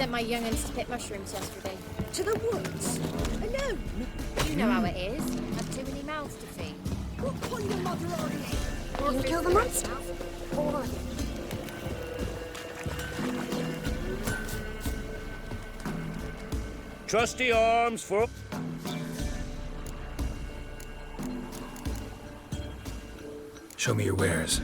Sent my young'uns to pick mushrooms yesterday. To the woods? Alone? You know how it is. Have too many mouths to feed. What on your mother are you? Will you kill the monster? Or... Trusty arms for... Show me your wares.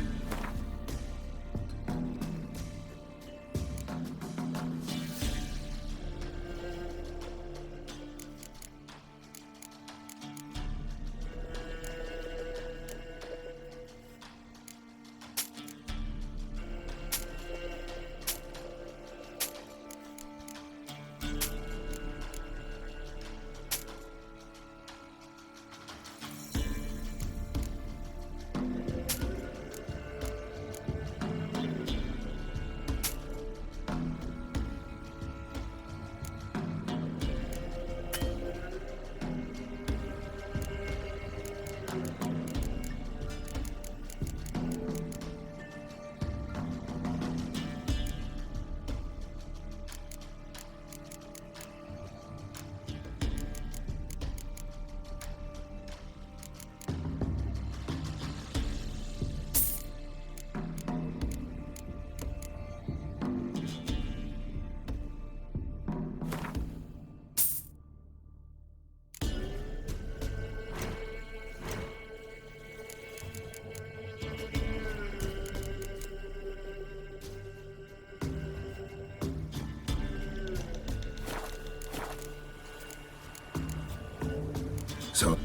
So...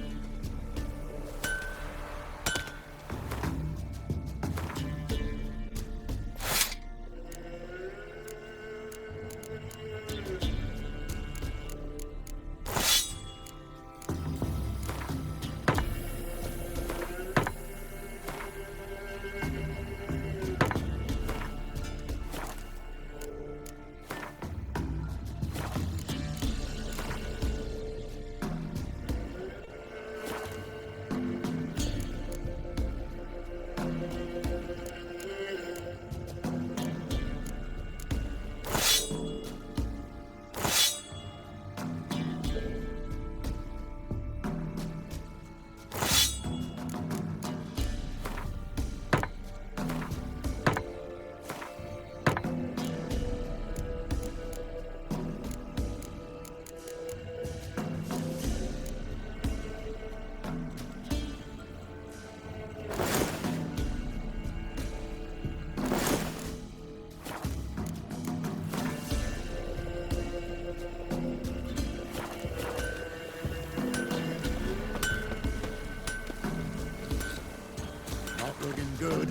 Looking good.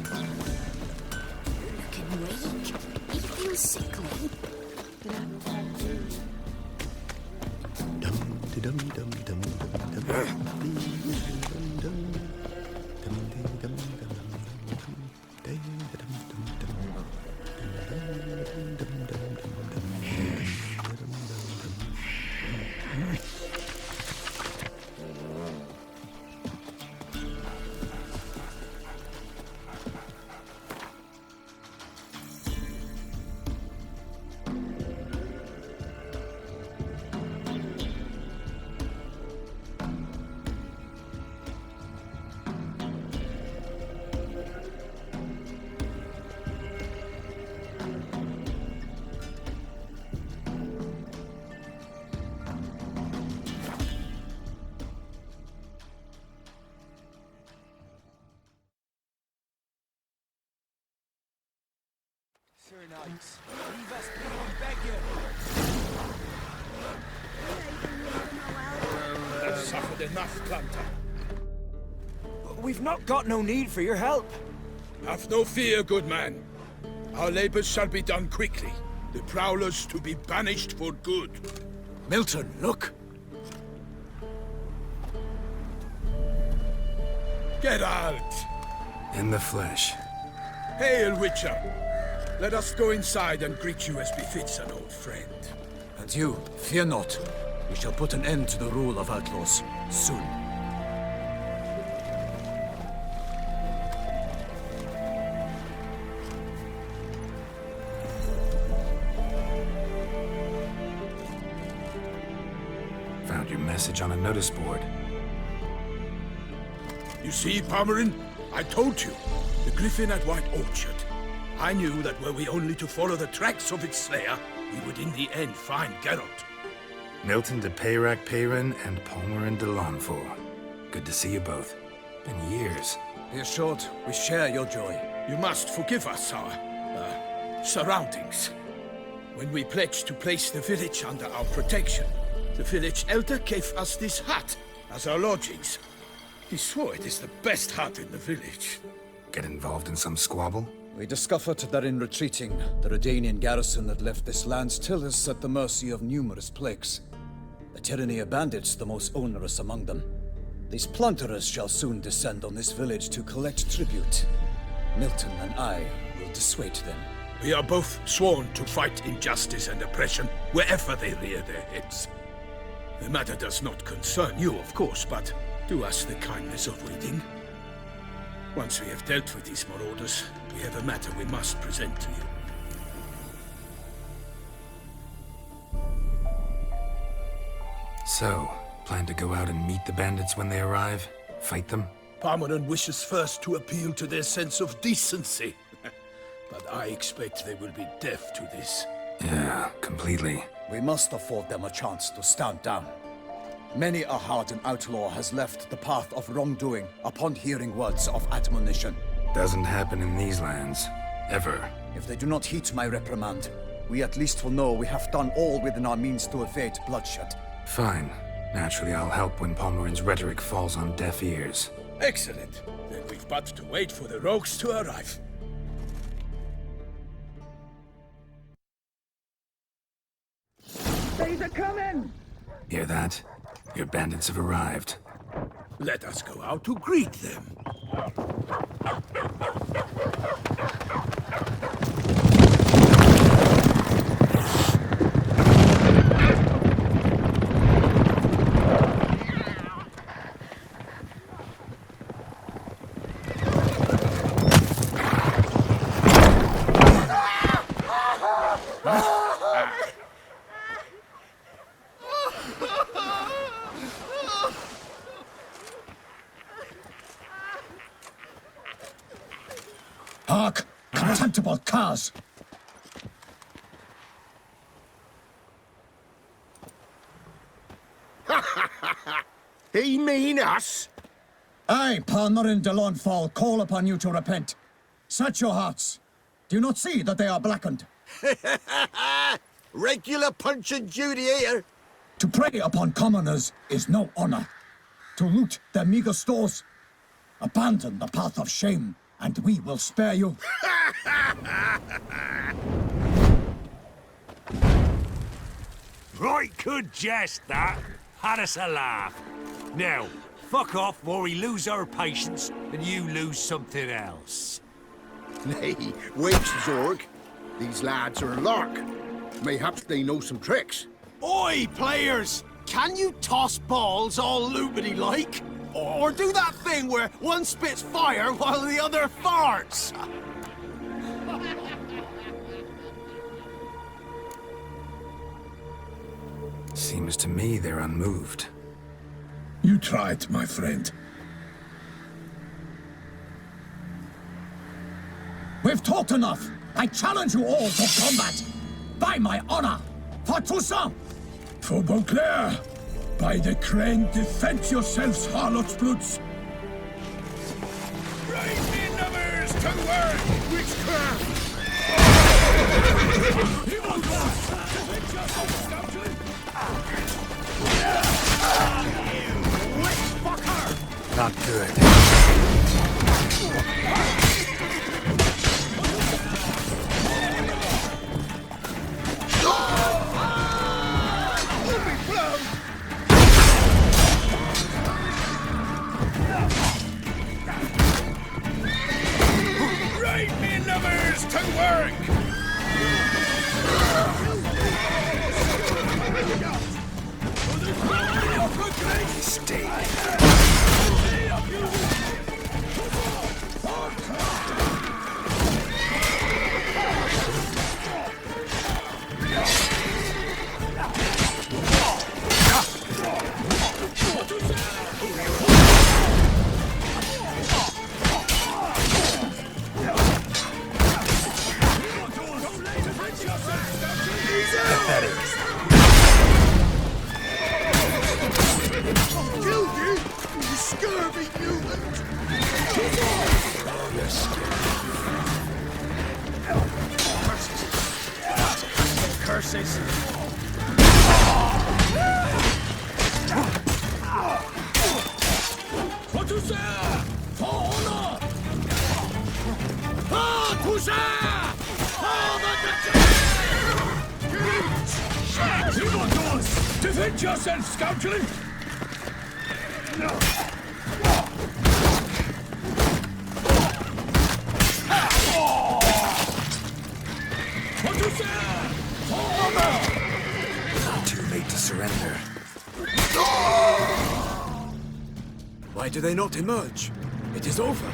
You're looking weak. You feel sickly. Sir Knights, leave us be, we beg you. I've suffered enough, Planta. We've not got no need for your help. Have no fear, good man. Our labors shall be done quickly. The prowlers to be banished for good. Milton, look! Get out! In the flesh. Hail, Witcher! Let us go inside and greet you as befits an old friend. And you, fear not. We shall put an end to the rule of outlaws, soon. your message on a notice board. You see, Palmerin? I told you. The griffin at White Orchard. I knew that were we only to follow the tracks of its slayer, we would in the end find Geralt. Milton de Peyrac Peyrin and Palmerin de Lawnfall. Good to see you both. Been years. Be assured, we share your joy. You must forgive us our, surroundings. When we pledged to place the village under our protection, the village elder gave us this hut as our lodgings. He swore it is the best hut in the village. Get involved in some squabble? We discovered that in retreating, the Redanian garrison that left this land still is at the mercy of numerous plagues. The tyranny of bandits the most onerous among them. These plunderers shall soon descend on this village to collect tribute. Milton and I will dissuade them. We are both sworn to fight injustice and oppression wherever they rear their heads. The matter does not concern you, of course, but do us the kindness of waiting. Once we have dealt with these marauders, we have a matter we must present to you. So, plan to go out and meet the bandits when they arrive? Fight them? Palmerin wishes first to appeal to their sense of decency. But I expect they will be deaf to this. Yeah, completely. We must afford them a chance to stand down. Many a hardened outlaw has left the path of wrongdoing upon hearing words of admonition. Doesn't happen in these lands. Ever. If they do not heed my reprimand, we at least will know we have done all within our means to evade bloodshed. Fine. Naturally, I'll help when Palmerin's rhetoric falls on deaf ears. Excellent. Then we've but to wait for the rogues to arrive. They're coming! Hear that? Your bandits have arrived. Let us go out to greet them. Hark! Contemptible curs! He mean us? I, Palmerin de Lawnfall, call upon you to repent. Search your hearts. Do you not see that they are blackened? Regular Punch and Judy here. To prey upon commoners is no honor. To loot their meager stores, abandon the path of shame, and we will spare you. Right good jest, that. Had us a laugh. Now, fuck off or we lose our patience and you lose something else. Nay, wait, Zorg. These lads are a lark. Mayhaps they know some tricks. Oi, players! Can you toss balls all loopity-like? Or do that thing where one spits fire while the other farts? Seems to me they're unmoved. You tried, my friend. We've talked enough. I challenge you all to combat. By my honor, for Toussaint! For Beauclair, by the crane, defend yourselves, harlots' bloods. Raise me numbers to work, witchcraft! He won't last! You witch fucker! Not good. Right, me numbers to work! that is. I'll kill you, you scurvy mutant! Oh, you're scared. Curses! What to say? For honor! Ah, to say! For the Timotons! Defend yourself, scoundrel! What to say? For honor! Too late to surrender. Why do they not emerge? It is over.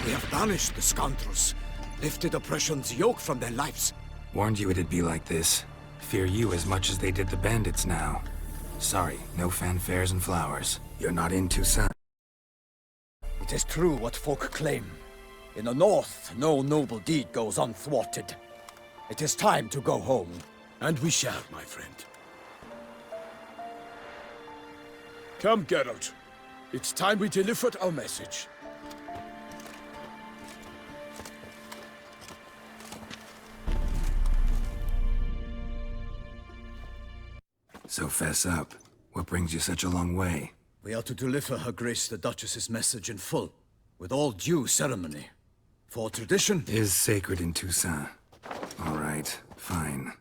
We have banished the scoundrels, lifted oppression's yoke from their lives. Warned you it'd be like this. Fear you as much as they did the bandits now. Sorry, no fanfares and flowers. You're not in Toussaint. It is true what folk claim. In the north, no noble deed goes unthwarted. It is time to go home. And we shall, my friend. Come, Geralt. It's time we delivered our message. So fess up. What brings you such a long way? We are to deliver Her Grace the Duchess's message in full, with all due ceremony. For tradition Is sacred in Toussaint. All right, fine.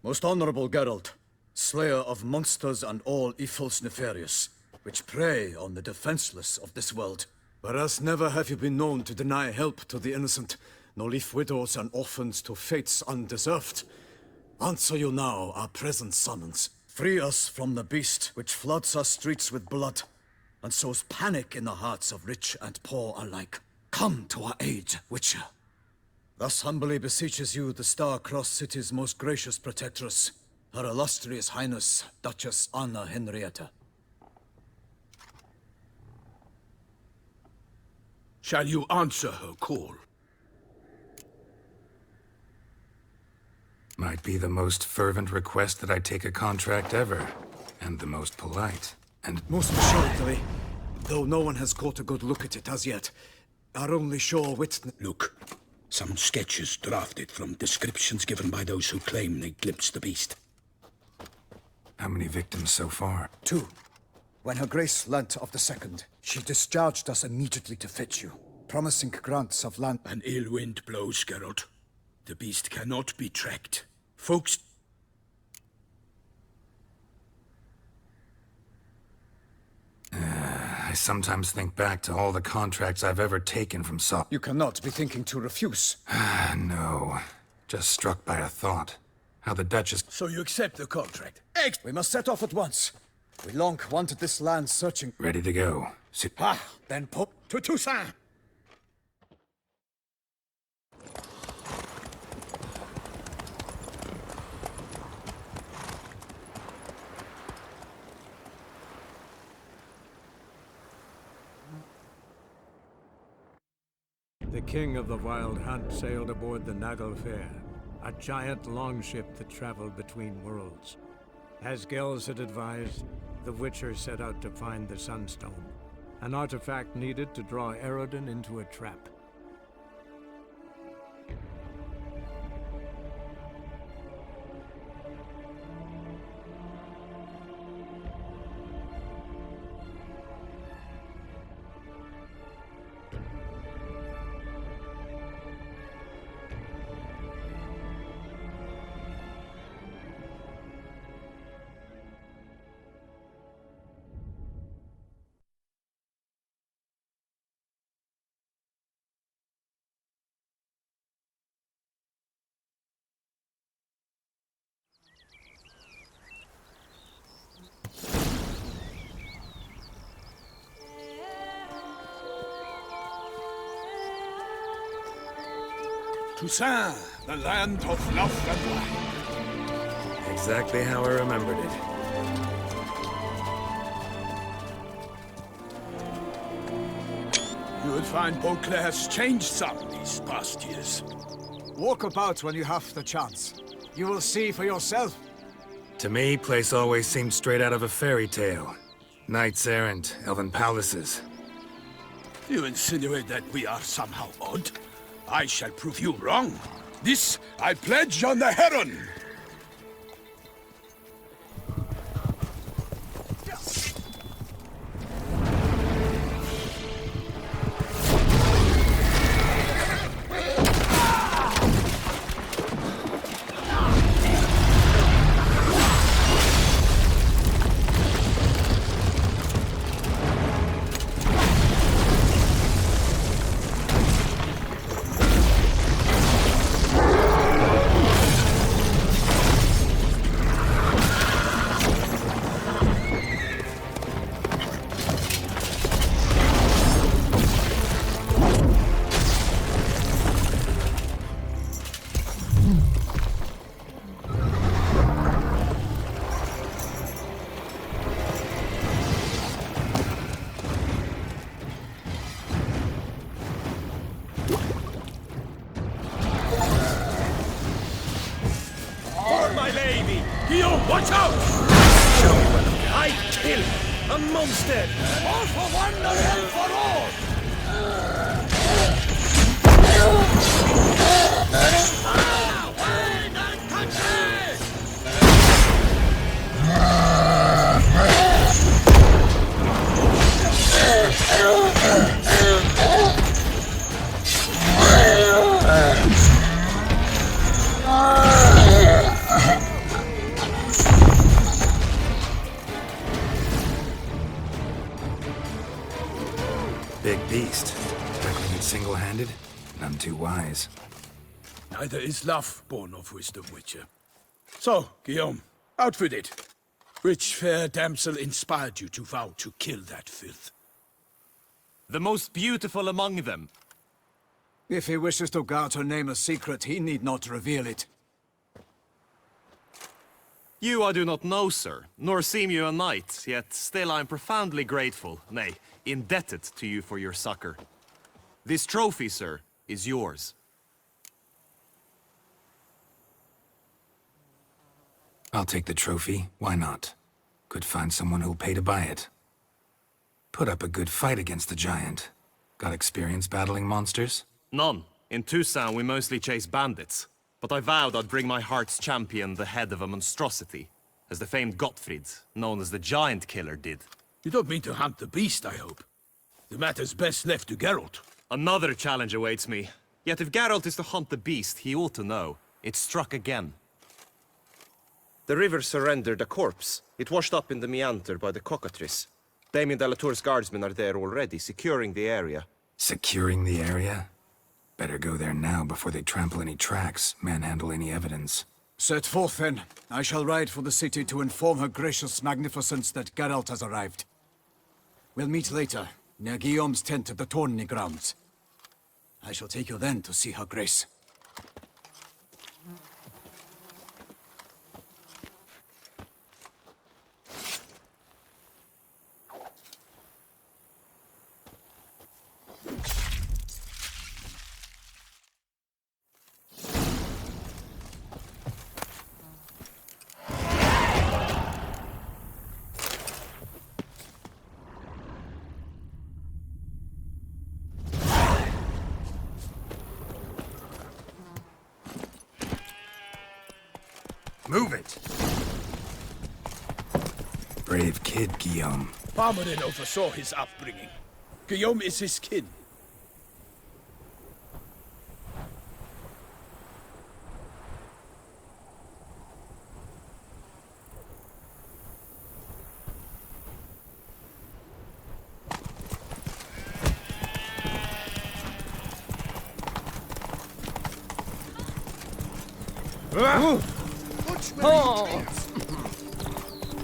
Most honorable Geralt, slayer of monsters and all evils nefarious, which prey on the defenseless of this world. Whereas never have you been known to deny help to the innocent, nor leave widows and orphans to fates undeserved. Answer you now our present summons. Free us from the beast which floods our streets with blood, and sows panic in the hearts of rich and poor alike. Come to our aid, Witcher. Thus humbly beseeches you the Star-Crossed City's most gracious protectress, Her Illustrious Highness, Duchess Anna Henrietta. Shall you answer her call? Might be the most fervent request that I take a contract ever. And the most polite. And Most assuredly, though no one has caught a good look at it as yet, our only sure witness... Look, some sketches drafted from descriptions given by those who claim they glimpsed the beast. how many victims so far? 2. When Her Grace learnt of the second, she discharged us immediately to fetch you, promising grants of land. An ill wind blows, Geralt. The beast cannot be tracked. Folks... I sometimes think back to all the contracts I've ever taken from Saw. You cannot be thinking to refuse. No. Just struck by a thought. How the Duchess... So you accept the contract? We must set off at once. We long wanted this land searching. Ready to go. Ah, then pop To Toussaint! The king of the Wild Hunt sailed aboard the Naglfar, a giant longship that traveled between worlds. As Gels had advised, the Witcher set out to find the Sunstone, an artifact needed to draw Eredin into a trap. Toussaint, the land of love and wine. Exactly how I remembered it. You will find Beauclair has changed some these past years. Walk about when you have the chance. You will see for yourself. To me, place always seemed straight out of a fairy tale. Knights errant, elven palaces. You insinuate that we are somehow odd? I shall prove you wrong. This I pledge on the Heron! Guillaume, watch out! I kill a monster! All for one, and one for all! Big beast. Tackling it single-handed? None too wise. Neither is love born of wisdom, Witcher. So, Guillaume, out with it. Which fair damsel inspired you to vow to kill that filth? The most beautiful among them. If he wishes to guard her name a secret, he need not reveal it. You I do not know, sir, nor seem you a knight, yet still I am profoundly grateful, nay, indebted to you for your succor. This trophy, sir, is yours. I'll take the trophy. Why not? Could find someone who'll pay to buy it. Put up a good fight against the giant. Got experience battling monsters? None. In Toussaint we mostly chase bandits. But I vowed I'd bring my heart's champion the head of a monstrosity, as the famed Gottfried, known as the Giant Killer, did. You don't mean to hunt the beast, I hope. The matter's best left to Geralt. Another challenge awaits me. Yet if Geralt is to hunt the beast, he ought to know. It struck again. The river surrendered a corpse. It washed up in the meander by the cockatrice. Damien de la Tour's guardsmen are there already, securing the area. Securing the area? Better go there now before they trample any tracks, manhandle any evidence. Set forth, then. I shall ride for the city to inform her gracious magnificence that Geralt has arrived. We'll meet later, near Guillaume's tent at the tourney grounds. I shall take you then to see her grace. Move it! Brave kid, Guillaume. Parmarin oversaw his upbringing. Guillaume is his kin.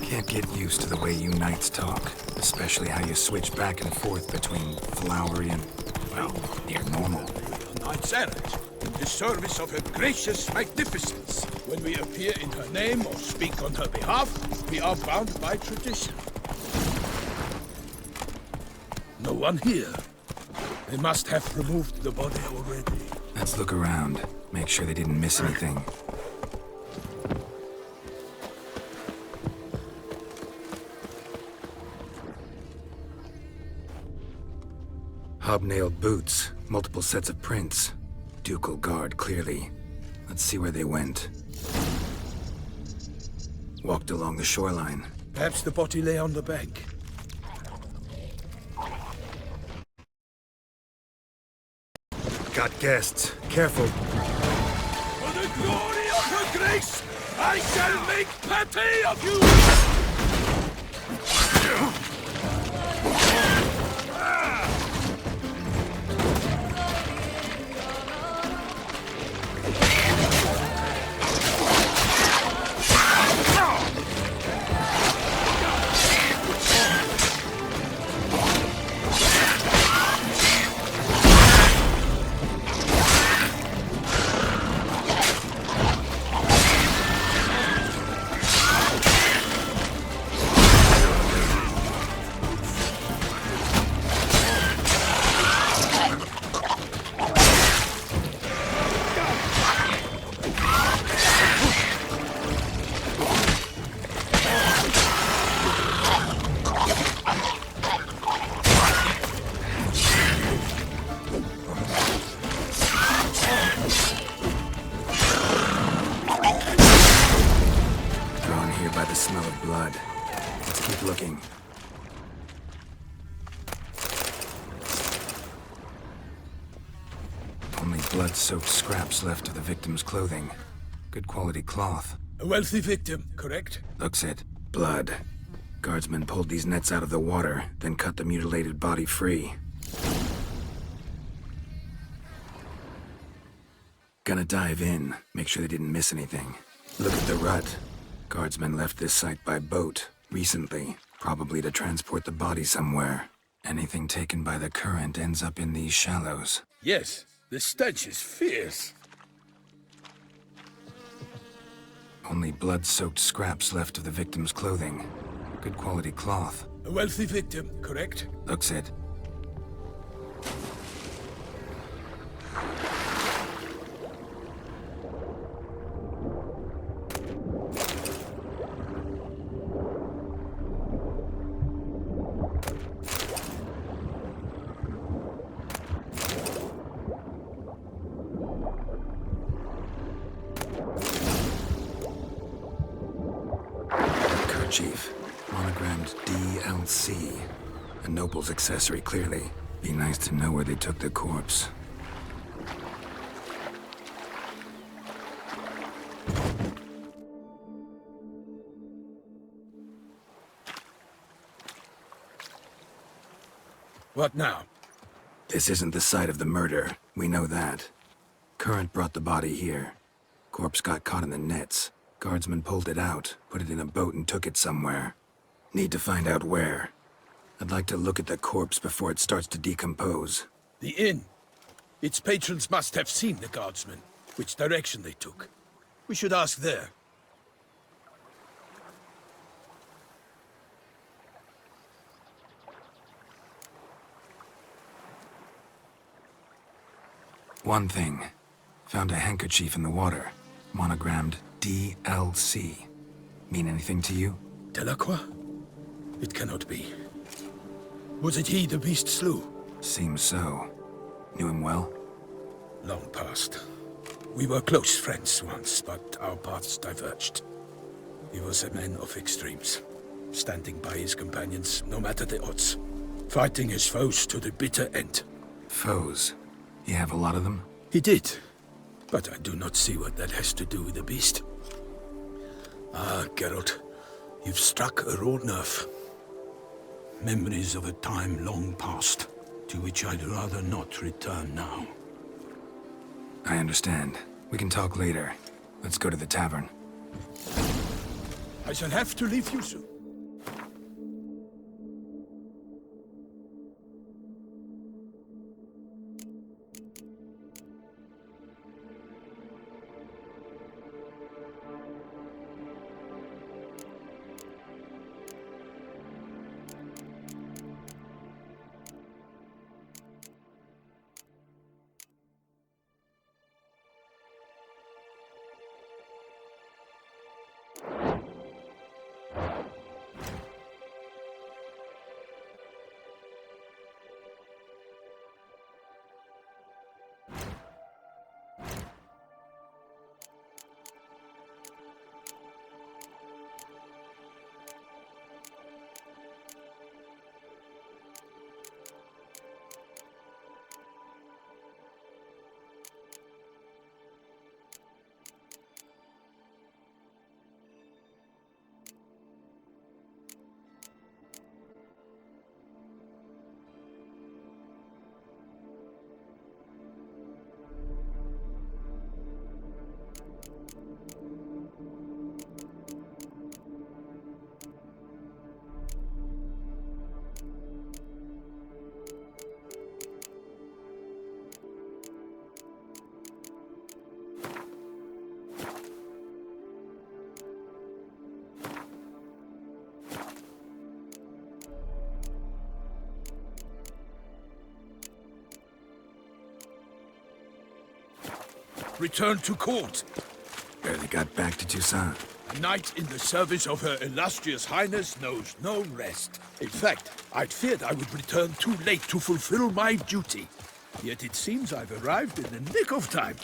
Can't get used to the way you knights talk, especially how you switch back and forth between flowery and, well, near normal. Knights errant, in the service of her gracious magnificence. When we appear in her name or speak on her behalf, we are bound by tradition. No one here. They must have removed the body already. Let's look around, make sure they didn't miss anything. Hobnailed boots, multiple sets of prints. Ducal guard, clearly. Let's see where they went. Walked along the shoreline. Perhaps the body lay on the bank. Got guests. Careful. For the glory of her grace, I shall make patty of you! Smell of blood. Let's keep looking. Only blood-soaked scraps left of the victim's clothing. Good quality cloth. A wealthy victim, correct? Looks it. Blood. Guardsmen pulled these nets out of the water, then cut the mutilated body free. Gonna dive in, make sure they didn't miss anything. Look at the rut. Guardsmen left this site by boat, recently, probably to transport the body somewhere. Anything taken by the current ends up in these shallows. Yes, the stench is fierce. Only blood-soaked scraps left of the victim's clothing. Good quality cloth. A wealthy victim, correct? Looks it. Chief. Monogrammed DLC. A noble's accessory, clearly. Be nice to know where they took the corpse. What now? This isn't the site of the murder. We know that. Current brought the body here. Corpse got caught in the nets. Guardsmen pulled it out, put it in a boat and took it somewhere. Need to find out where. I'd like to look at the corpse before it starts to decompose. The inn. Its patrons must have seen the guardsmen, which direction they took. We should ask there. One thing. Found a handkerchief in the water. Monogrammed DLC. Mean anything to you? Delacroix? It cannot be. Was it he the beast slew? Seems so. Knew him well? Long past. We were close friends once, but our paths diverged. He was a man of extremes, standing by his companions no matter the odds, fighting his foes to the bitter end. Foes? You have a lot of them? He did, but I do not see what that has to do with the beast. Ah, Geralt, you've struck a raw nerve. Memories of a time long past, to which I'd rather not return now. I understand. We can talk later. Let's go to the tavern. I shall have to leave you soon. returned to court. Barely got back to Toussaint. A knight in the service of Her Illustrious Highness knows no rest. In fact, I'd feared I would return too late to fulfill my duty. Yet it seems I've arrived in the nick of time.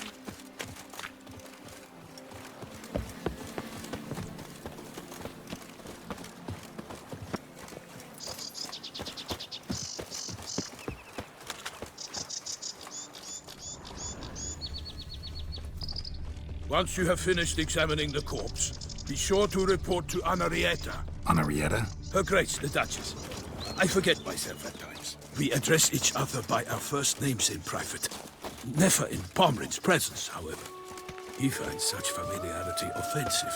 Once you have finished examining the corpse, be sure to report to Anarietta. Anarietta? Her Grace, the Duchess. I forget myself at times. We address each other by our first names in private. Never in Pomrin's presence, however. He finds such familiarity offensive.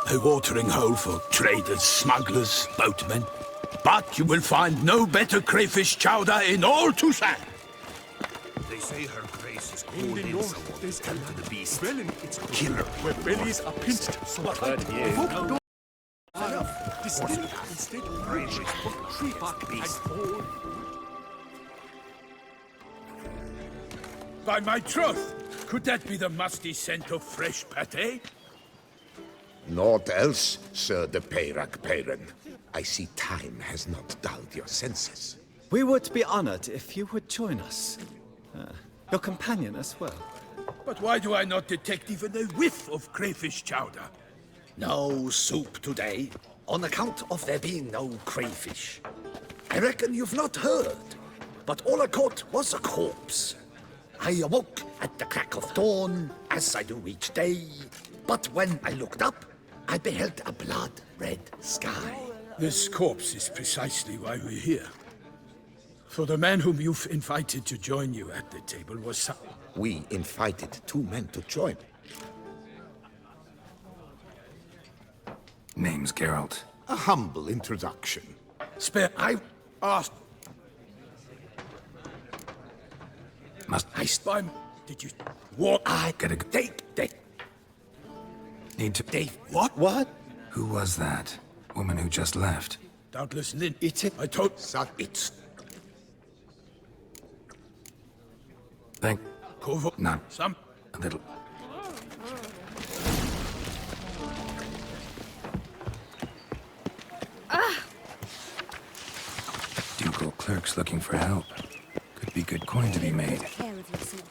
A watering hole for traders, smugglers, boatmen. But you will find no better crayfish chowder in all Toussaint. They say her grace is called in someone. Tell to the beast. Kill her. Where bellies are pinched. What that is. By my troth, could that be the musty scent of fresh pâté? Naught else, Sir de Peyrac-Peyran. I see time has not dulled your senses. We would be honored if you would join us. Your companion as well. But why do I not detect even a whiff of crayfish chowder? No soup today, on account of there being no crayfish. I reckon you've not heard, but all I caught was a corpse. I awoke at the crack of dawn, as I do each day, but when I looked up, I beheld a blood-red sky. This corpse is precisely why we're here. For the man whom you've invited to join you at the table was some... We invited two men to join. Name's Geralt. A humble introduction. Spare... I asked... Must I spy... Did you... What? I gotta go. Dave... Need to... Dave... What? Who was that? Woman who just left. Doubtless Lynn. I told... It's... Thank... Corvo... Not... Some... A little... Ducal clerks looking for help. Could be good coin to be made. Take care of yourself.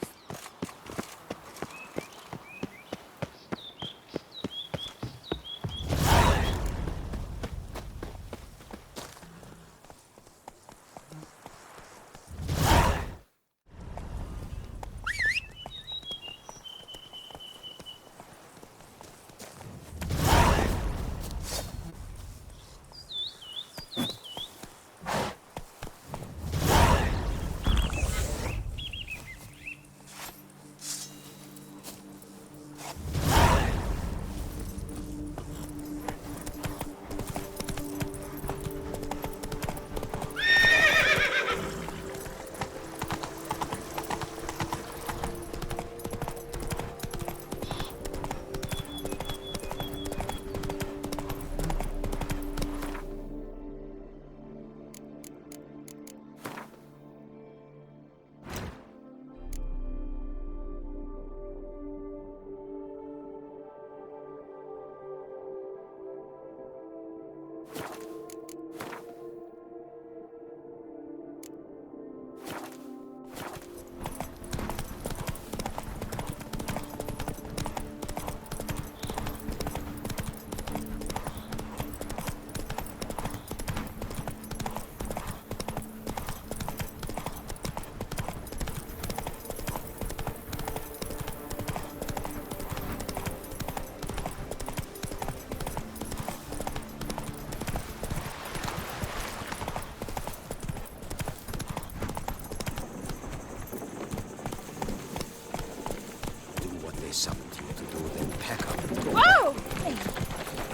Summoned you to do, then pack up and go. Whoa!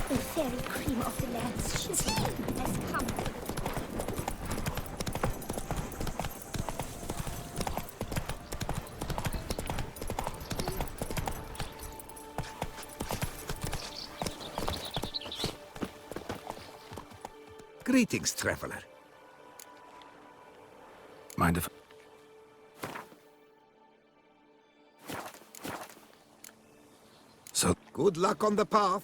The fairy cream of the lands, she's has come. Greetings, traveler. Mind if... So, Good luck on the path.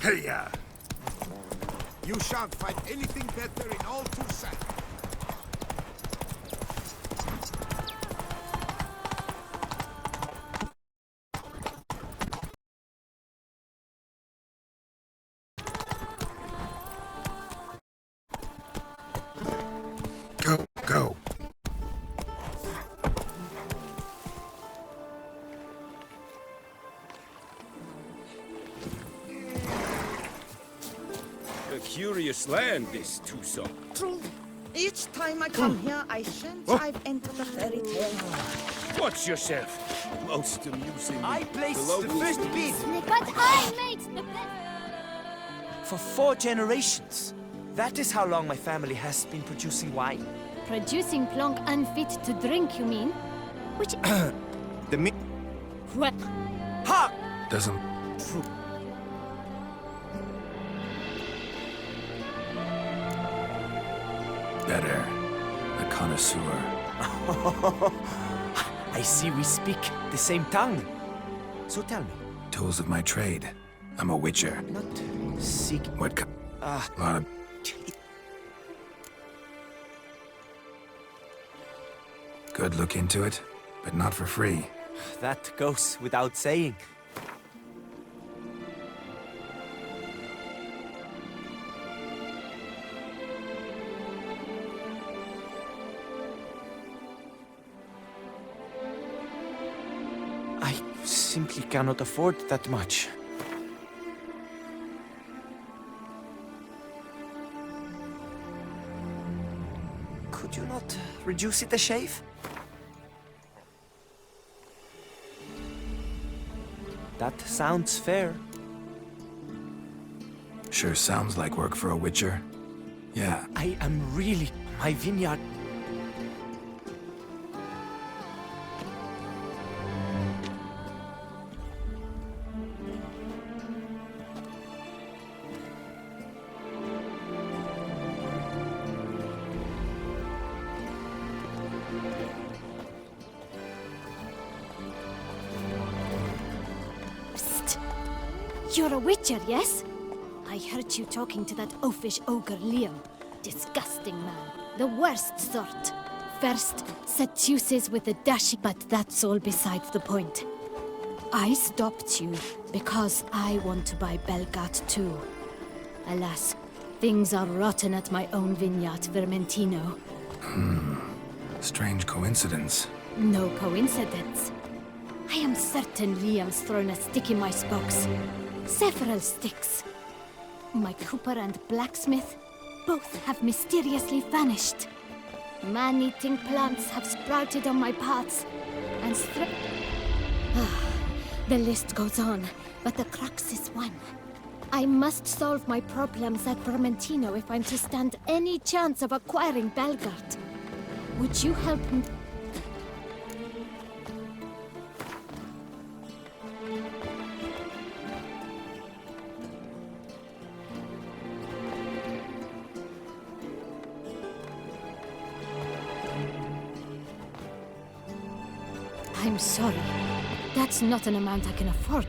Hey-ya! You shan't find anything better in all Toussaint. go, go. A curious land, this Toussaint. True. Each time I come here, I sense I've entered a fairy tale. Watch yourself. Most amusing. I placed the first bid But I made the best. for 4 generations. That is how long my family has been producing wine. Producing plonk unfit to drink, you mean? Which... The mi- What? Ha! Doesn't... True. Better. A connoisseur. I see we speak the same tongue. So tell me, Tools of my trade. I'm a witcher. not seek... What kind? Lot of... Could look into it, but not for free. That goes without saying. I simply cannot afford that much. Could you not reduce it a shave? That sounds fair. Sure sounds like work for a witcher. Yeah, I am really... My vineyard... Psst. You're a witcher, yes? I heard you talking to that oafish ogre Liam. Disgusting man. The worst sort. First, seduces with a dash, but that's all besides the point. I stopped you because I want to buy Belgat too. Alas, things are rotten at my own vineyard, Vermentino. strange coincidence. No coincidence. I am certain Liam's thrown a stick in my spokes. Several sticks. My cooper and blacksmith both have mysteriously vanished. Man-eating plants have sprouted on my paths, and the list goes on, but the crux is one. I must solve my problems at Vermentino if I'm to stand any chance of acquiring Belgard. Would you help me? I'm sorry. That's not an amount I can afford.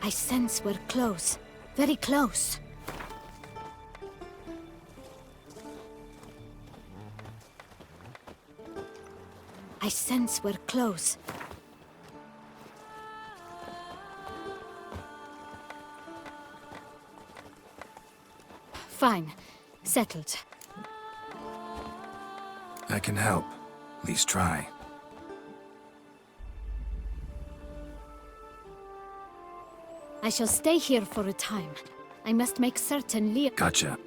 I sense we're close. Very close. I sense we're close. Fine. Settled. I can help. At least try. I shall stay here for a time. I must make certain Liam... Gotcha.